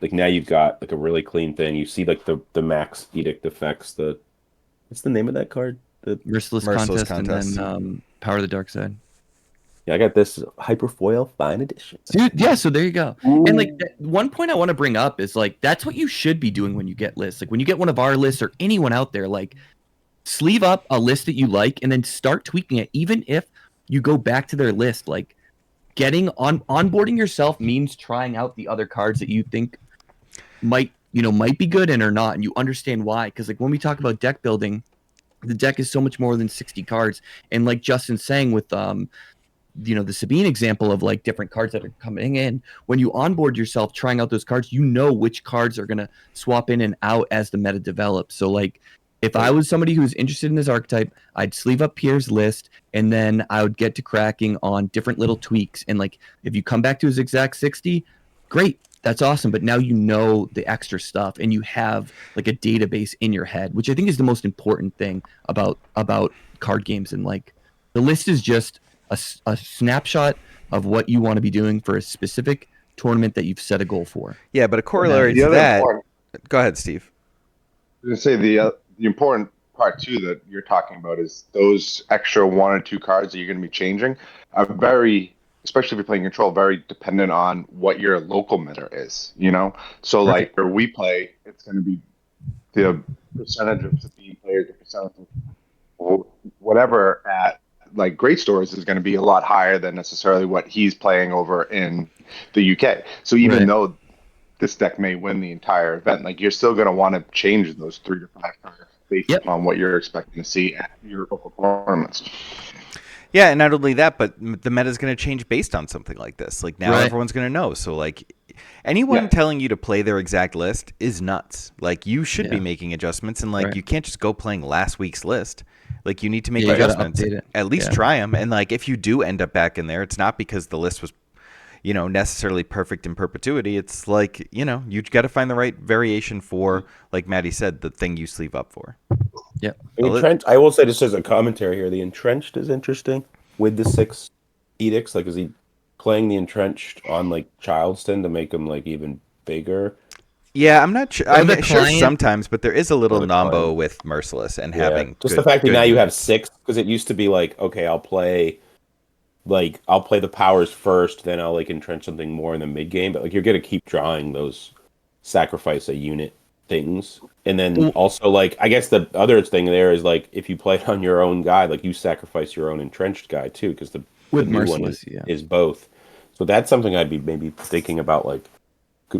D: like now you've got like a really clean thing. You see like the max edict effects. What's the name of that card? The
C: Merciless contest, and then Power of the Dark Side.
D: Yeah, I got this Hyperfoil Fine Edition.
C: Dude, yeah, so there you go.
D: Ooh.
C: And like one point I want to bring up is like that's what you should be doing when you get lists. Like when you get one of our lists or anyone out there, like sleeve up a list that you like and then start tweaking it. Even if you go back to their list, like onboarding yourself means trying out the other cards that you think might be good and or not, and you understand why. Because like when we talk about deck building, the deck is so much more than 60 cards. And like Justin's saying with the Sabine example of like different cards that are coming in, when you onboard yourself trying out those cards, you know which cards are going to swap in and out as the meta develops. So like if I was somebody who's interested in this archetype, I'd sleeve up Pierre's list and then I would get to cracking on different little tweaks. And like if you come back to his exact 60, great, that's awesome. But now you know the extra stuff and you have like a database in your head, which I think is the most important thing about card games. And like the list is just a snapshot of what you want to be doing for a specific tournament that you've set a goal for.
A: Yeah, but a corollary to that. Go ahead, Steve.
E: I was going to say the important part too that you're talking about is those extra 1 or 2 cards that you're going to be changing are very, especially if you're playing control, very dependent on what your local meta is. So like where we play, it's going to be the percentage of Sabine players, the percentage of whatever at like Great Stores is going to be a lot higher than necessarily what he's playing over in the UK. So even though this deck may win the entire event, like you're still going to want to change those 3 to 5 cards based upon what you're expecting to see at your local tournaments.
A: Yeah, and not only that, but the meta is going to change based on something like this. Like now everyone's going to know. So like anyone telling you to play their exact list is nuts. Like you should be making adjustments, and like you can't just go playing last week's list. Like you need to make adjustments. At least try them. And like if you do end up back in there, it's not because the list was, necessarily perfect in perpetuity. It's like, you got to find the right variation for, like Matty said, the thing you sleeve up for.
C: Yeah.
D: I will say, just as a commentary here, the Entrenched is interesting with the 6 edicts. Like, is he playing the Entrenched on like Charleston to make him like even bigger?
A: Yeah, I'm not sure. I'm sure sometimes, but there is a little nombo with Merciless and having
D: just the fact that now you have 6, because it used to be like, okay, I'll play the powers first, then I'll like entrench something more in the mid game. But like you're gonna keep drawing those sacrifice a unit things, and then also like I guess the other thing there is like if you play it on your own guy, like you sacrifice your own entrenched guy too, because the new one is both. So that's something I'd be maybe thinking about. Like,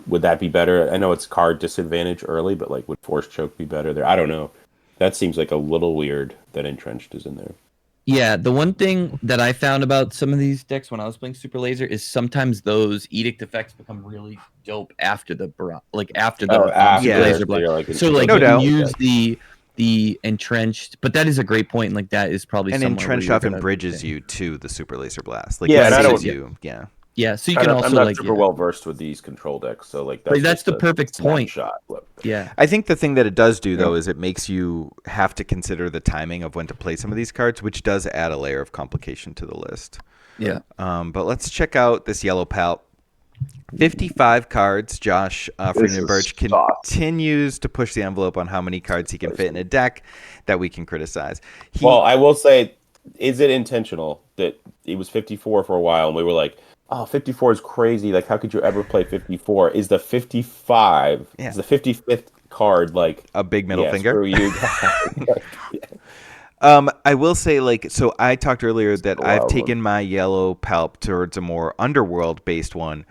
D: would that be better? I know it's card disadvantage early, but like would Force Choke be better there? I don't know. That seems like a little weird that entrenched is in there.
C: Yeah, the one thing that I found about some of these decks when I was playing Super Laser is sometimes those edict effects become really dope after the Super Laser block. So like you can use the entrenched, but that is a great point. Like that is probably
A: and entrenched often bridges you to the Super Laser Blast. Like
D: and I don't
C: Yeah, so you can also
D: I'm not
C: like
D: super well versed with these control decks, so like
C: that's the perfect point.
A: Yeah, I think the thing that it does do though is it makes you have to consider the timing of when to play some of these cards, which does add a layer of complication to the list.
C: Yeah.
A: But let's check out this yellow palp. 55 cards. Josh Freeman Birch continues to push the envelope on how many cards he can fit in a deck that we can criticize.
D: Well, I will say, is it intentional that it was 54 for a while and we were like, oh, 54 is crazy. Like, how could you ever play 54? Is the 55, is the 55th card like
A: a big middle finger?
D: Screw you.
A: I will say, like, so I talked earlier that I've taken my yellow palp towards a more underworld-based one.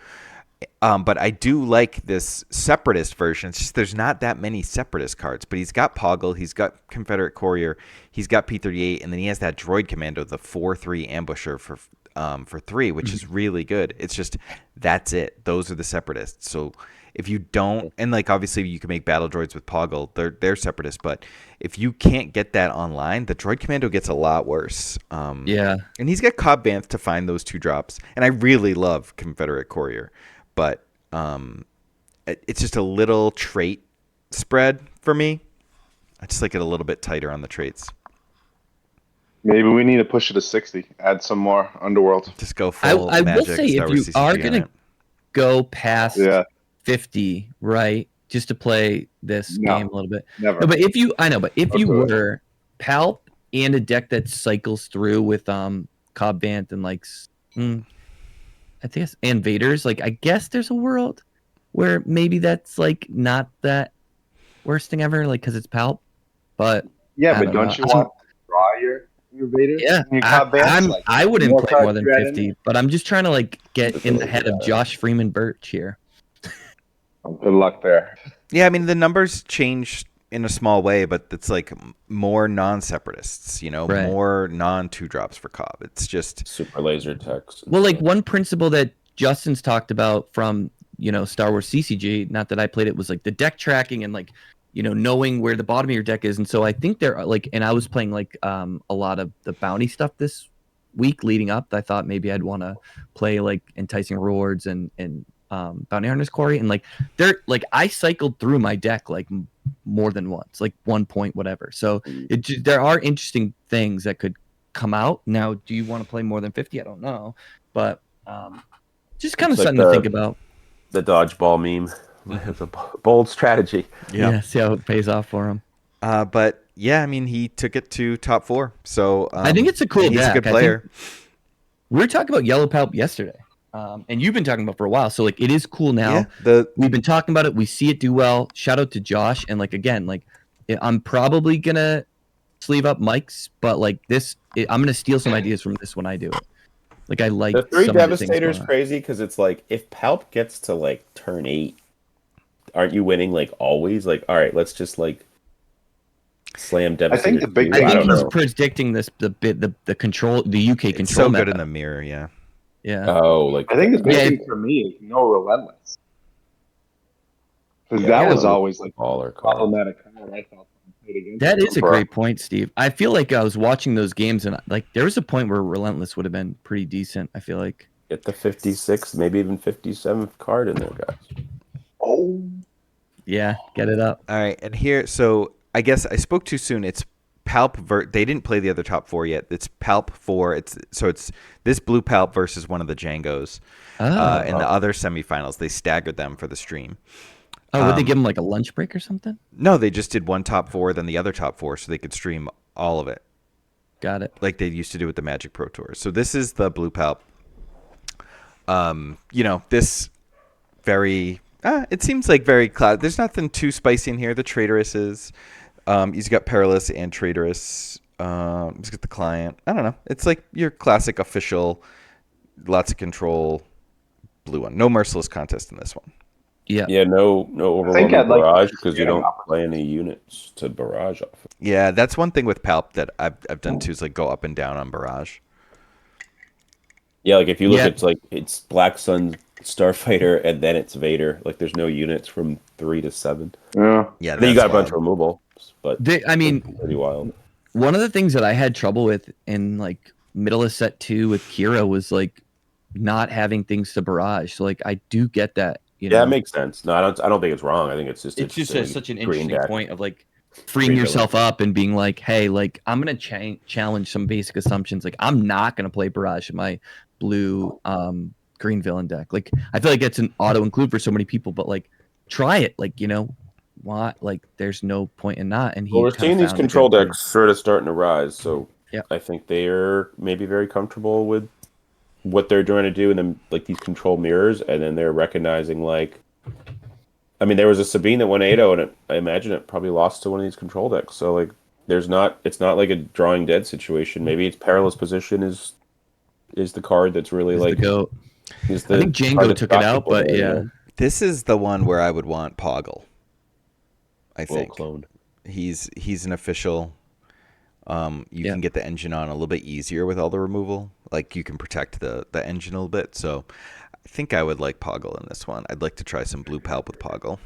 A: But I do like this Separatist version. It's just there's not that many Separatist cards. But he's got Poggle, he's got Confederate Courier, he's got P-38, and then he has that Droid Commando, the 4/3 Ambusher for 3, which is really good. It's just that's it. Those are the Separatists. So if you don't, and like obviously you can make battle droids with Poggle, they're Separatists. But if you can't get that online, the Droid Commando gets a lot worse. And he's got Cobb Vanth to find those 2 drops, and I really love Confederate Courier. But it's just a little trait spread for me. I just like it a little bit tighter on the traits.
E: Maybe we need to push it to 60. Add some more Underworld.
A: Just go full
C: I
A: Magic.
C: will say, if you are going to go past 50, right, just to play this game a little bit.
E: Never.
C: No, but if you were Palp and a deck that cycles through with Cobb Vanth and like... I think it's Invaders. Like, I guess there's a world where maybe that's like not that worst thing ever, like because it's Palp. But
E: Yeah,
C: I
E: but
C: don't
E: don't
C: know.
E: you want to draw your Vader?
C: Yeah,
E: And your Cad Bane? Like,
C: I
E: the
C: wouldn't
E: more
C: play
E: cards
C: more than
E: you add in
C: 50, but I'm just trying to like get
D: That's
C: in the
D: really
C: head of
D: bad.
C: Josh Freeman Birch here.
E: Good luck there.
A: Yeah, I mean the numbers change in a small way, but it's like more non-separatists,
C: Right.
A: more non-two drops for Cobb. It's just
D: Super laser text.
C: Well, like one principle that Justin's talked about from, Star Wars CCG, not that I played it, was like the deck tracking and like, knowing where the bottom of your deck is. And so I think there are like, and I was playing like a lot of the bounty stuff this week leading up. I thought maybe I'd want to play like Enticing Rewards and Bounty Hunter's Quarry. And like, I cycled through my deck like more than once, like 1 point, whatever. So there are interesting things that could come out. Now, do you want to play more than 50? I don't know. But just kind of
D: It's like
C: something to think about.
D: The dodgeball meme. It's a bold strategy.
C: Yeah, see how it pays off for him.
A: but yeah, I mean he took it to top 4, so
C: I think it's a cool
A: he's
C: deck.
A: a good player.
C: We were talking about Yellow Palp yesterday, and you've been talking about it for a while. So like, it is cool now.
A: Yeah,
C: We've been talking about it. We see it do well. Shout out to Josh. And like again, like I'm probably gonna sleeve up Mike's, but like I'm gonna steal some ideas from this when I do it. Like I like
D: The 3
C: some of the things
D: Devastator is
C: going on.
D: crazy because it's like if Palp gets to like turn 8, aren't you winning like always? Like, all right, let's just like slam Devastator.
E: the big-
C: I
E: I
C: think
E: don't
C: he's
E: know.
C: predicting the control, the UK
A: it's
C: control
A: so
C: meta.
A: good in the mirror. Yeah,
C: Yeah.
D: Oh, like
E: I think the big
C: Yeah,
E: thing for me is no relentless. Because
D: Yeah,
E: that
D: yeah,
E: was
D: the
E: always like
D: baller card.
E: problematic card I felt when I played against
C: That
E: him
C: is a
E: for-
C: great point, Steve. I feel like I was watching those games and like there was a point where Relentless would have been pretty decent. I feel like.
D: Get the 56th, maybe even 57th card in there, guys.
E: Oh,
C: Yeah, get it up.
A: all right, and here, so I guess I spoke too soon. It's Palp. They didn't play the other top 4 yet. It's Palp 4. It's this blue Palp versus one of the Jangos. In the other semifinals, they staggered them for the stream.
C: Would they give him like a lunch break or something?
A: No, they just did one top 4, then the other top 4, so they could stream all of it,
C: Got it.
A: like they used to do with the Magic Pro Tour. So this is the blue Palp. This very. It seems like very cloud. There's nothing too spicy in here. The Traitorous is. He's got Perilous and Traitorous. He's got the Client. I don't know. It's like your classic official, lots of control, blue one. No merciless contest in this one.
C: Yeah.
D: Yeah, no
E: think
D: overwhelming
E: I'd like
D: barrage
E: to
D: because
E: get
D: you don't
E: an opportunity.
D: play any units to barrage off of.
A: Yeah, that's one thing with Palp that I've done too, is like go up and down on barrage.
D: Yeah, like if you look,
C: Yeah.
D: it's like it's Black Sun Starfighter and then it's Vader. Like there's no units from 3 to 7.
E: yeah.
A: Yeah,
D: Then you got a
A: wild.
D: bunch of removal, but
C: I mean,
D: pretty wild.
C: one of the things that I had trouble with in like middle of set 2 with Kira was like not having things to barrage. So like I do get that.
D: Yeah, it makes sense. No, I don't think it's wrong. I think it's just
C: It's just
D: silly
C: such an
D: green
C: interesting
D: deck.
C: point of like freeing
D: Green
C: yourself up and being like, hey, like I'm gonna challenge some basic assumptions. Like I'm not gonna play barrage in my blue green villain deck. Like I feel like it's an auto include for so many people, but like try it. Like why? Like there's no point in not. And
D: Well, we're
C: kinda
D: seeing these
C: found a
D: control
C: good
D: decks sort of starting to rise, so
C: Yeah.
D: I think they're maybe very comfortable with what they're trying to do, and then like these control mirrors, and then they're recognizing like, I mean, there was a Sabine that went 8-0, and I imagine it probably lost to one of these control decks. So like, it's not like a drawing dead situation. Maybe it's Perilous Position is the card that's really
C: is
D: like
C: the goat.
D: is the
C: I think
D: card
C: Jango
D: that
C: took it
D: got
C: out,
D: people
C: but
D: there,
C: yeah.
A: This is the one where I would want Poggle. I
D: Well
A: think
D: cloned.
A: he's an official. You
C: Yeah.
A: can get the engine on a little bit easier with all the removal. Like you can protect the engine a little bit. So I think I would like Poggle in this one. I'd like to try some blue Palp with Poggle.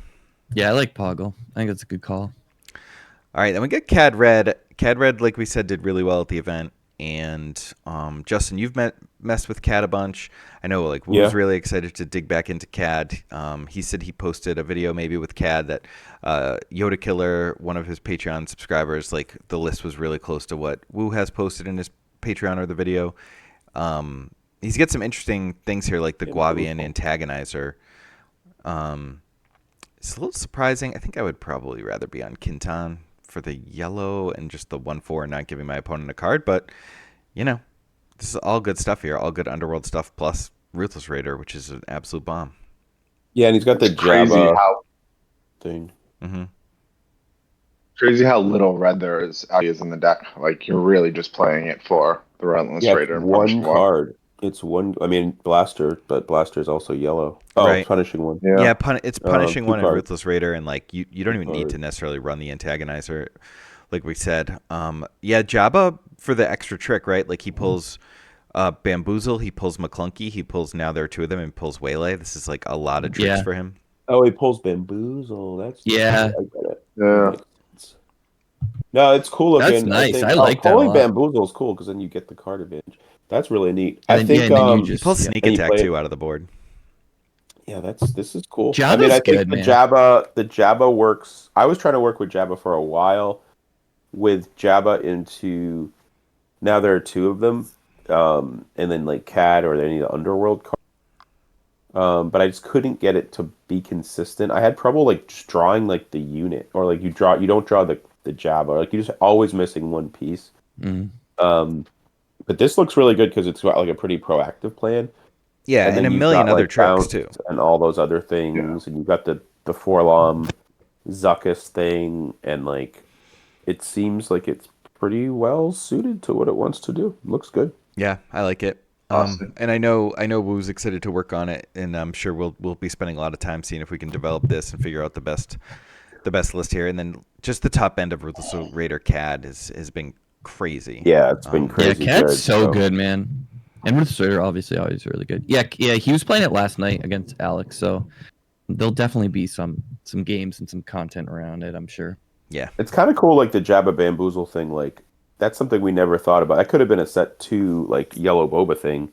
C: Yeah, I like Poggle. I think that's a good call.
A: All right, then we get Cad Red. Cad Red, like we said, did really well at the event. And Justin, you've messed with Cad a bunch. I know, like, Wu was really excited to dig back into Cad. He said he posted a video maybe with Cad that Yoda Killer, one of his Patreon subscribers, like the list was really close to what Wu has posted in his Patreon or the video. He's got some interesting things here, like the Guavian Antagonizer. It's a little surprising. I think I would probably rather be on Kintan for the yellow and just the 1/4 and not giving my opponent a card. But, this is all good stuff here. All good Underworld stuff plus Ruthless Raider, which is an absolute bomb.
D: Yeah, and he's got the
E: It's crazy
D: Jabba
E: how
D: thing.
A: Mm-hmm.
E: Crazy how little red there is in the deck. Like you're really just playing it for the Relentless
D: Yeah, it's
E: Raider and
D: one
E: punishing one.
D: card. It's one. I mean, Blaster, but Blaster is also yellow. Oh,
A: Right.
D: punishing one.
E: Yeah.
A: Yeah, it's punishing
D: two
A: one in
D: cards.
A: Ruthless Raider, and like you don't
D: Two
A: even need to
D: cards.
A: necessarily run the Antagonizer, like we said. Yeah, Jabba for the extra trick, right? Like he pulls Bamboozle, he pulls McClunky, he pulls, now there are two of them, and pulls Waylay. This is like a lot of tricks
C: Yeah.
A: for him.
D: Oh, he pulls Bamboozle. That's
C: Yeah.
D: I get it.
E: Yeah.
D: That makes sense. No, it's cool looking.
C: That's nice.
D: think,
C: I like that a
D: pulling
C: lot.
D: Bamboozle is cool because then you get the card advantage. That's really neat.
C: And
D: I
C: then-
D: think
C: and then you
A: He
C: just-
A: pulls
C: yeah.
A: Sneak
D: And you
A: Attack
D: play it-
A: too out of the board.
D: Yeah, this is cool.
C: Jabba's
D: I mean, I think
C: good,
D: the
C: man.
D: Jabba works. I was trying to work with Jabba for a while. With Jabba into now there are two of them, and then like Cad or any of the Underworld cards. But I just couldn't get it to be consistent. I had trouble like just drawing like the unit, or like you don't draw the Jabba, like you're just always missing one piece.
C: Mhm.
D: But this looks really good because it's got like a pretty proactive plan.
A: Yeah, and
D: then
A: a
D: you've
A: million
D: got,
A: other
D: like,
A: tricks
D: bounce
A: too.
D: and all those other things, and you've got the Forlom Zuckus thing, and like it seems like it's pretty well suited to what it wants to do. Looks good.
A: Yeah, I like it.
E: Awesome.
A: And I know Woo's excited to work on it, and I'm sure we'll be spending a lot of time seeing if we can develop this and figure out the best list here. And then just the top end of Ruthless Raider Cad has been crazy.
D: Yeah, it's been
C: Yeah,
D: crazy.
C: Cad's
D: good,
C: so good, man. And Ruthless Raider obviously always really good. Yeah, he was playing it last night against Alex, so there'll definitely be some games and some content around it, I'm sure.
A: Yeah.
D: It's kind of cool, like the Jabba Bamboozle thing. Like that's something we never thought about. That could have been a set 2 like yellow boba thing.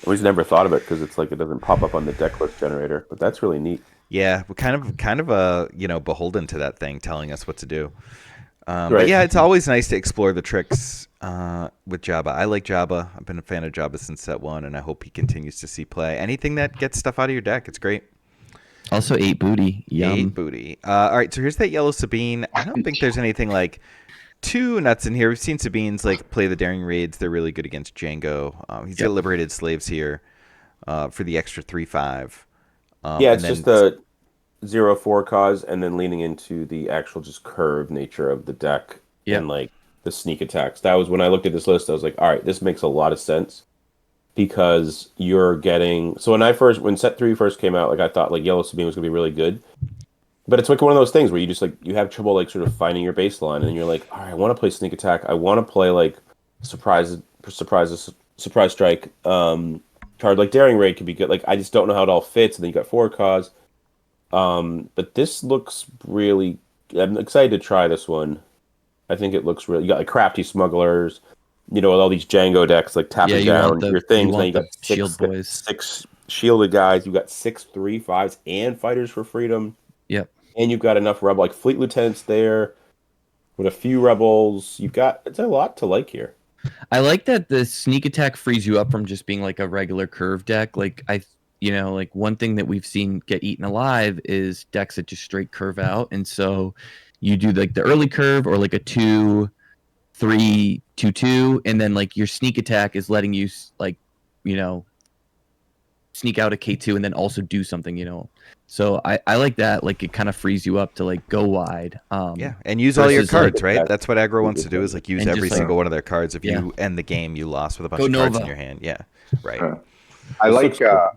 D: We just never thought of it because it's like it doesn't pop up on the deck list generator. But that's really neat.
A: Yeah, we're kind of beholden to that thing telling us what to do. But
D: Right.
A: yeah, it's always nice to explore the tricks with Jabba. I like Jabba. I've been a fan of Jabba since set 1, and I hope he continues to see play. Anything that gets stuff out of your deck, it's great.
C: Also 8 booty. Yum.
A: 8 booty. All right, so here's that yellow Sabine. I don't think there's anything like too nuts in here. We've seen Sabines like play the Daring Raids. They're really good against Jango. He's got Liberated Slaves here for the extra 3/5.
D: Yeah, it's just the 0/4 cause, and then leaning into the actual just curved nature of the deck and like the sneak attacks. That was when I looked at this list. I was like, all right, this makes a lot of sense because you're getting. So when set 3 first came out, like I thought like Yellow Sabine was gonna be really good, but it's like one of those things where you just like you have trouble like sort of finding your baseline, and you're like, all right, I want to play sneak attack. I want to play like surprise strike. Card like Daring Raid could be good. Like I just don't know how it all fits. And then you got 4 cause. But this looks really. I'm excited to try this one. I think it looks really. You got like Crafty Smugglers, with all these Django decks like tapping down your things. Now you got
C: shield boys.
D: 6 shielded guys. You got 6 3/5s and Fighters for Freedom.
C: Yep.
D: And you've got enough rebel like Fleet Lieutenants there, with a few rebels. It's a lot to like here.
C: I like that the sneak attack frees you up from just being like a regular curve deck. Like like one thing that we've seen get eaten alive is decks that just straight curve out, and so you do like the early curve or like a 2-3-2-2, and then like your sneak attack is letting you like sneak out a K2 and then also do something. So I like that. Like it kind of frees you up to like go wide.
A: And use all your
C: versus,
A: cards,
C: like,
A: right? That's what aggro wants to do is like use
C: and
A: every
C: just,
A: single one of their cards. If you end the game, you lost with a bunch
C: Go
A: of cards
C: Nova.
A: in your hand. Yeah, right.
E: I like the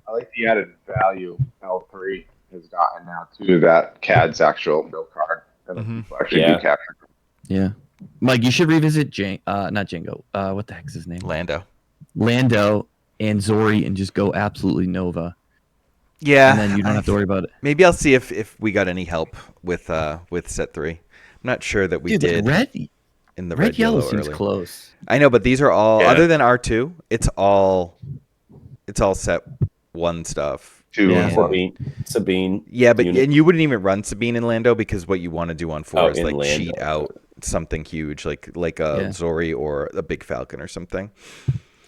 E: added value L3 has gotten now too. That CAD's actual build card that people actually do capture.
C: Yeah, Mike, you should revisit not Django. What the heck's his name?
A: Lando
C: and Zori, and just go absolutely Nova.
A: Yeah,
C: and then you don't have to worry about it.
A: Maybe I'll see if we got any help with set 3. I'm not sure that we did. In the red yellow
C: seems
A: early.
C: close.
A: I know, but these are all other than R2. It's all set 1 stuff.
E: 2 and 1.
D: Sabine.
A: Yeah, but and you wouldn't even run Sabine and Lando because what you want to do on 4 is like
D: Lando.
A: cheat out something huge, like a Zori or a Big Falcon or something.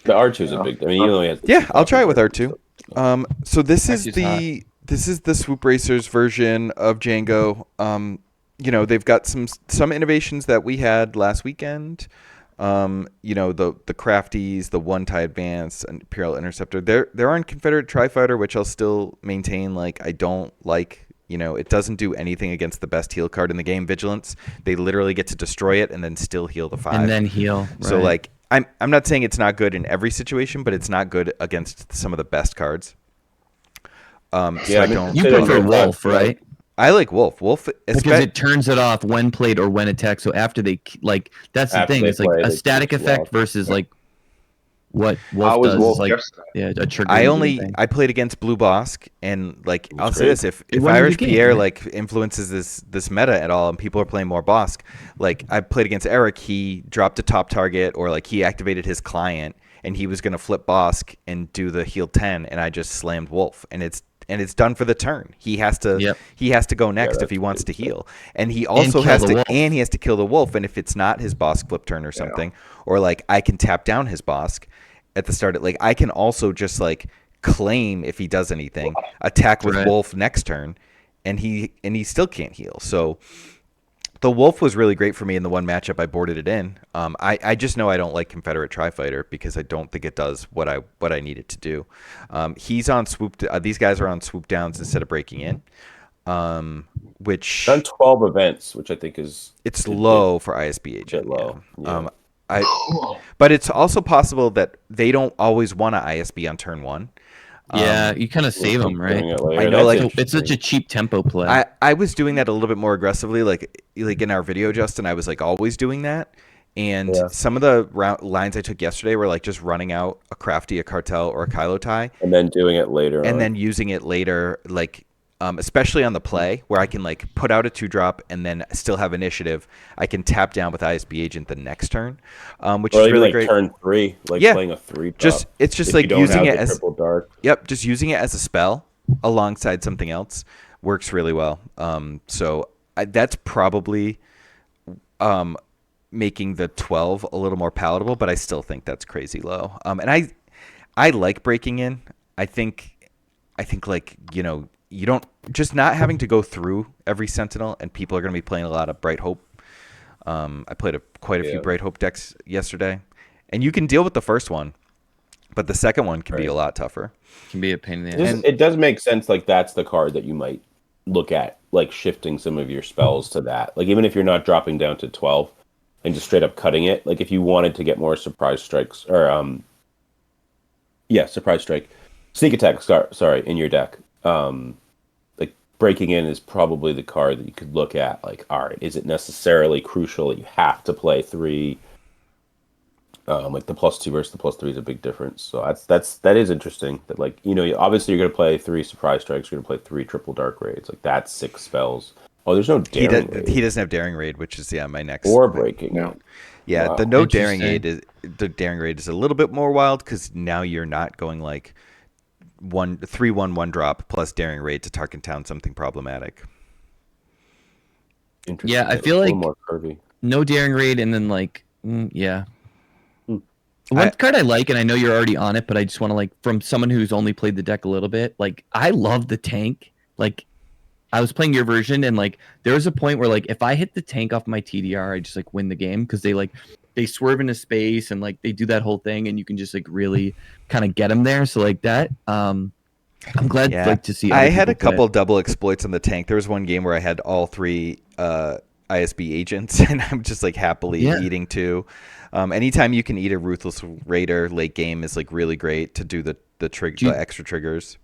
D: The R2's a big. I mean, he only has.
A: Yeah, I'll try it with R2. So this is
C: R2's
A: this is the Swoop Racers version of Django. They've got some innovations that we had last weekend. The Crafties, the One Tie Advance, and Imperial Interceptor. They're on Confederate Tri-Fighter, which I'll still maintain. Like I don't like it doesn't do anything against the best heal card in the game, Vigilance. They literally get to destroy it and then still heal the 5.
C: And then heal.
A: So
C: right.
A: like I'm not saying it's not good in every situation, but it's not good against some of the best cards. So I don't.
C: You prefer Wolf, right?
A: I like Wolf. Wolf
C: Because it turns it off when played or when attacked. So after they that's the
D: After
C: thing.
D: they
C: It's like
D: play,
C: a
D: they
C: static
D: switch
C: effect
D: off.
C: versus like what
E: How
C: Wolf
E: was
C: does.
E: Wolf
C: Is like
E: yesterday?
C: a trigger.
A: I played against Blue Bossk, and like I'll say
D: great.
A: this: if
C: won every
A: Irish
C: game,
A: Pierre
C: right?
A: like influences this meta at all, and people are playing more Bossk, like I played against Eric, he dropped a top target, or like he activated his client, and he was gonna flip Bossk and do the heal 10, and I just slammed Wolf, and it's done for the turn. He has to go next if he wants to heal, and he also has to kill the wolf. And if it's not his Bossk flip turn or something, or like I can tap down his Bossk at the start. Like I can also just like claim if he does anything, attack with Wolf next turn, and he still can't heal. So the Wolf was really great for me in the one matchup I boarded it in. I just know I don't like Confederate Tri-Fighter because I don't think it does what I need it to do. He's on swoop. These guys are on swoop downs instead of breaking in, which
D: done 12 events, which I think is
A: it's low for ISB agent.
D: Low. Yeah.
A: But it's also possible that they don't always want to ISB on turn 1.
C: Yeah, you kind of save them, right?
A: I know, like
C: it's such a cheap tempo play.
A: I was doing that a little bit more aggressively, like in our video, Justin. I was like always doing that, and some of the lines I took yesterday were like just running out a Crafty, a Cartel, or a Kylo tie,
D: and then doing it later,
A: and then using it later, like. Especially on the play where I can like put out a 2-drop and then still have initiative, I can tap down with ISB agent the next turn, which is really great.
D: Turn 3, playing a 3-drop.
A: It's just like using it as dark. Yep, just using it as a spell alongside something else works really well. So that's probably making the 12 a little more palatable, but I still think that's crazy low. And I like breaking in. I think like you don't just not having to go through every Sentinel, and people are going to be playing a lot of Bright Hope. I played quite a few Bright Hope decks yesterday, and you can deal with the first one, but the second one can be a lot tougher.
C: Can be a pain in the ass.
D: It does make sense. Like that's the card that you might look at, like shifting some of your spells to that. Like even if you're not dropping down to 12 and just straight up cutting it. Like if you wanted to get more surprise strikes or surprise strike, sneak attack. Sorry, in your deck. Like breaking in is probably the card that you could look at. Like, all right, is it necessarily crucial that you have to play 3? Like the +2 versus the +3 is a big difference. So that is interesting. That like obviously you're gonna play 3 surprise strikes. You're gonna play 3 triple dark raids. Like that's 6 spells. Oh, there's no daring raid.
A: He doesn't have daring raid, which is my next.
D: Or breaking.
E: No.
A: Yeah, wow. The daring raid is a little bit more wild because now you're not going like 3/1 drop plus daring raid to target down something problematic.
C: Yeah, I feel like more curvy. No daring raid, and then like one card I like, and I know you're already on it, but I just want to like from someone who's only played the deck a little bit. Like I love the tank. Like I was playing your version, and like there was a point where like if I hit the tank off my TDR, I just like win the game because they swerve into space and like they do that whole thing, and you can just like really kind of get them there. So like that, I'm glad to see.
A: I had a couple double exploits on the tank. There was one game where I had all 3 ISB agents, and I'm just like happily eating 2. Anytime you can eat a Ruthless Raider late game is like really great to do the extra triggers.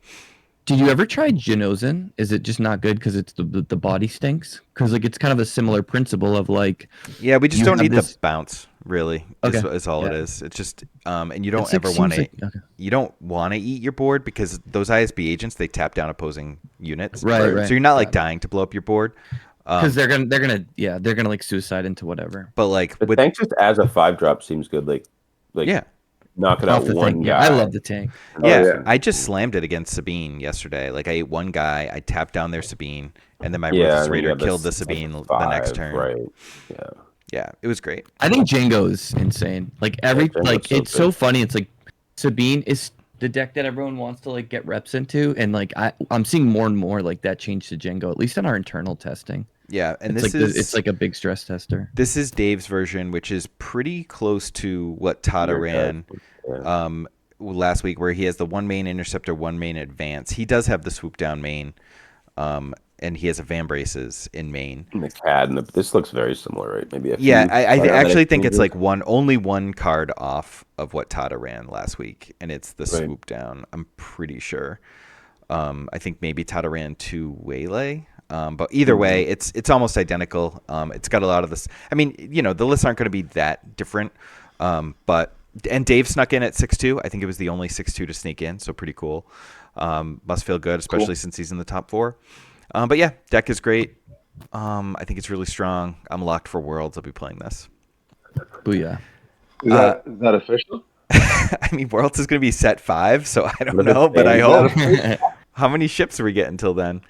C: Did you ever try Genozin? Is it just not good because it's the body stinks? Because like it's kind of a similar principle of like.
A: Yeah, we just don't need the bounce. Really, is all it is. It's just and you don't ever want to. You don't want to eat your board because those ISB agents they tap down opposing units.
C: Right.
A: So you're not like dying to blow up your board.
C: Because they're gonna like suicide into whatever.
A: But like
D: the tank just as a 5-drop seems good. Like knock it out one guy.
C: Yeah, I love the tank.
A: I just slammed it against Sabine yesterday. Like I ate one guy, I tapped down their Sabine, and then my Ruthless Raider killed the Sabine the next turn.
D: Right.
A: Yeah, it was great.
C: I think Jango is insane. Like it's so funny. It's like Sabine is the deck that everyone wants to like get reps into, and like I'm seeing more and more like that change to Jango, at least in our internal testing.
A: Yeah, and
C: it's like a big stress tester.
A: This is Dave's version, which is pretty close to what Tata ran last week, where he has the 1 main interceptor, 1 main advance. He does have the swoop down main, and he has a Van Braces in main.
D: And the Cad, and this looks very similar, right? Maybe a
A: Yeah,
D: few
A: I
D: cosmetic
A: actually think it's
D: changes.
A: like only one card off of what Tata ran last week, and it's the
D: Right.
A: swoop down. I'm pretty sure. I think maybe Tata ran 2 Waylay. But either way, it's almost identical. It's got a lot of this. I mean, the lists aren't going to be that different. And Dave snuck in at 6'2". I think it was the only 6'2" to sneak in, so pretty cool. Must feel good, especially since he's in the top 4. But yeah, deck is great. I think it's really strong. I'm locked for Worlds. I'll be playing this.
C: Booyah.
E: Is that official?
A: I mean, Worlds is going to be set 5, so I don't
D: What if
A: know,
D: it's
A: but I
D: Dave?
A: hope. How many ships are we getting until then?